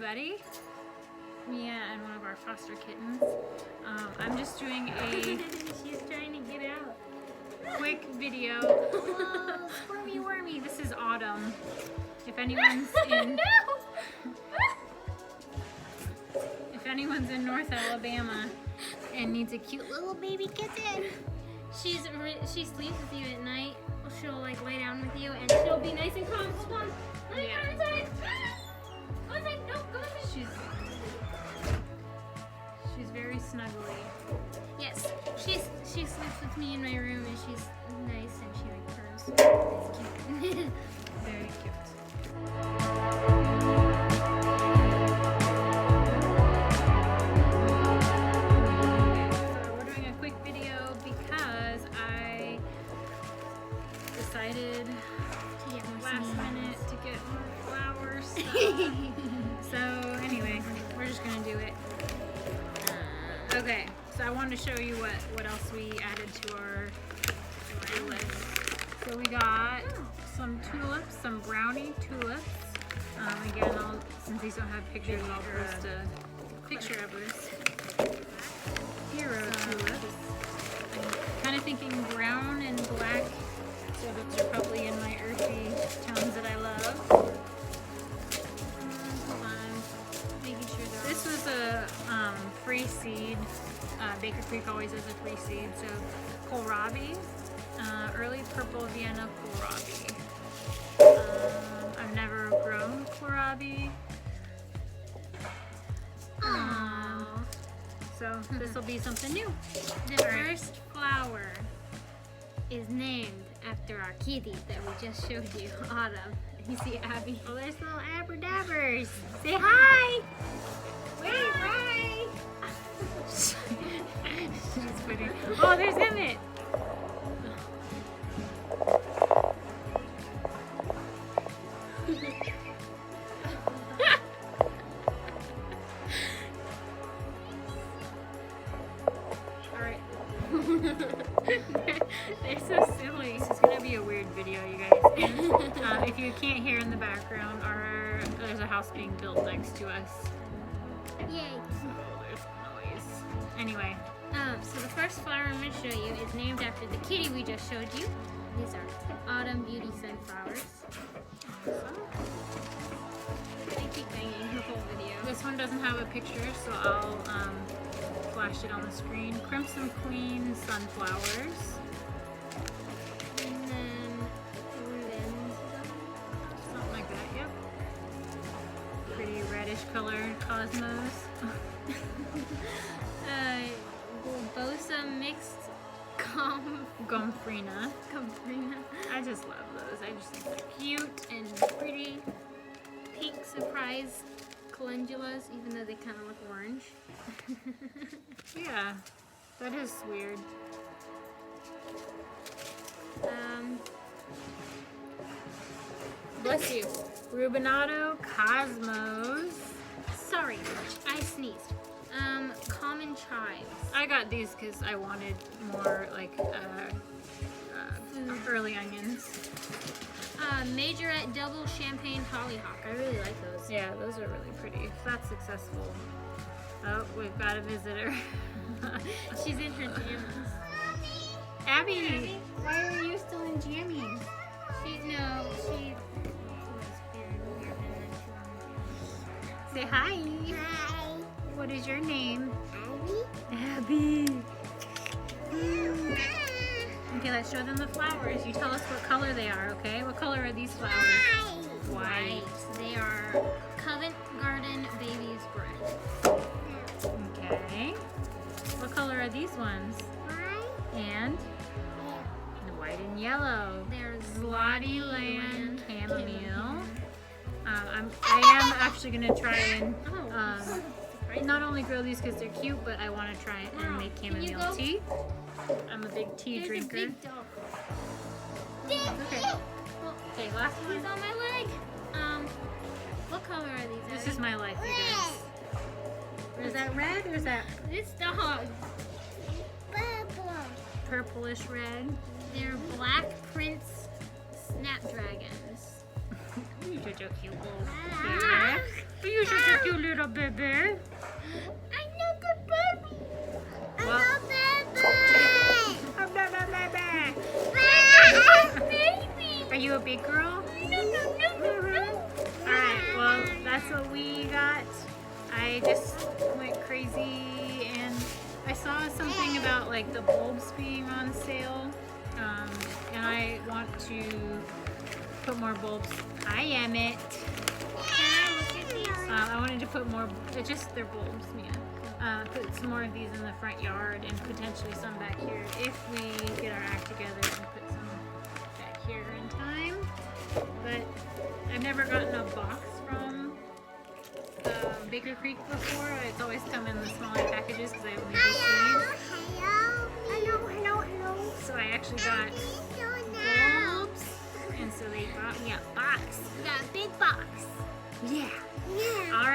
everybody. Mia and one of our foster kittens. I'm just doing a She's trying to get out. quick video. Oh, squirmy wormy. This is Autumn. If anyone's in North Alabama and needs a cute little baby kitten. She sleeps with you at night. She'll like lay down with you and she'll be nice and calm. Hold on. Let me go inside. Go inside. No, go inside. She's very snuggly. Yes, she sleeps with me in my room and she's nice and she like purrs. It's cute. Very cute. So we're doing a quick video because I decided To get more last seeds. minute to get more flowers. So anyway, we're just gonna do it. Okay, so I wanted to show you what else we added to our list. So we got some tulips, some brownie tulips. Again, since these don't have pictures, I'll post a picture of this. Hero tulips. I'm kind of thinking brown and black, so those are probably in my earthy tones that I love. Hold on. Making sure they're This was a free seed. Baker Creek always has a free seed. So kohlrabi, early purple Vienna kohlrabi. I've never grown kohlrabi. So this will be something new. The first flower is named after our kitty that we just showed you, Autumn. You see Abby? Oh, there's little abradabbers. Say hi! Wait, hi! She's funny. Oh, there's Emmett. Alright. They're so silly. This is gonna be a weird video, you guys. And, if you can't hear in the background, there's a house being built next to us. Yay! Oh, there's noise. Anyway, So the first flower I'm going to show you is named after the kitty we just showed you. These are Autumn Beauty Sunflowers. They keep banging the whole video. this one doesn't have a picture, so I'll flash it on the screen. Crimson Queen sunflowers. And then Something like that, yep. Pretty reddish color cosmos. Bulbosa mixed Gomphrena. gomphrena. I just love those. I just think they're cute. And pretty pink surprise calendulas, even though they kind of look orange. Yeah, that is weird. Bless you. Rubinado Cosmos. Sorry, I sneezed. Common chives. I got these because I wanted more like early onions. Majorette double champagne hollyhock. I really like those. Yeah, those are really pretty. If that's successful. Oh, we've got a visitor. She's in her jammies. Abby, why are you still in jammies? She was very weird and then she Say hi. Hi. What is your name? Abby. Abby. Okay, let's show them the flowers. You tell us what color they are, okay? What color are these flowers? White. They are Covent Garden Baby's Breath. Okay. What color are these ones? And white and yellow. There's Slotty Land Chamomile. I am actually gonna try and not only grow these because they're cute, but I want to try and make chamomile tea. I'm a big tea drinker. A big dog. Okay. Well, Okay, last one. he's on my leg. What color are these? This Abby? is my life, you guys. Is that red or is that This dog. purplish red? They're Black Prince Snapdragons. You're such a cute little Ah. You're such a you, little baby. I'm not a baby. I'm Well- not a baby. I'm not a baby. Are you a big girl? Alright, well, that's what we got. I just went crazy and I saw something about like the bulbs being on sale. And I want to put more bulbs. Hi, Emmett. I wanted to put more, just their bulbs, yeah. Put some more of these in the front yard and potentially some back here if we get our act together and put some back here in time. But I've never gotten a box from Baker Creek before. It's always come in the smaller packages because I only do seeds. Hello. So I actually got bulbs, and so they brought me a box. We got a big box. Yeah. Yeah. All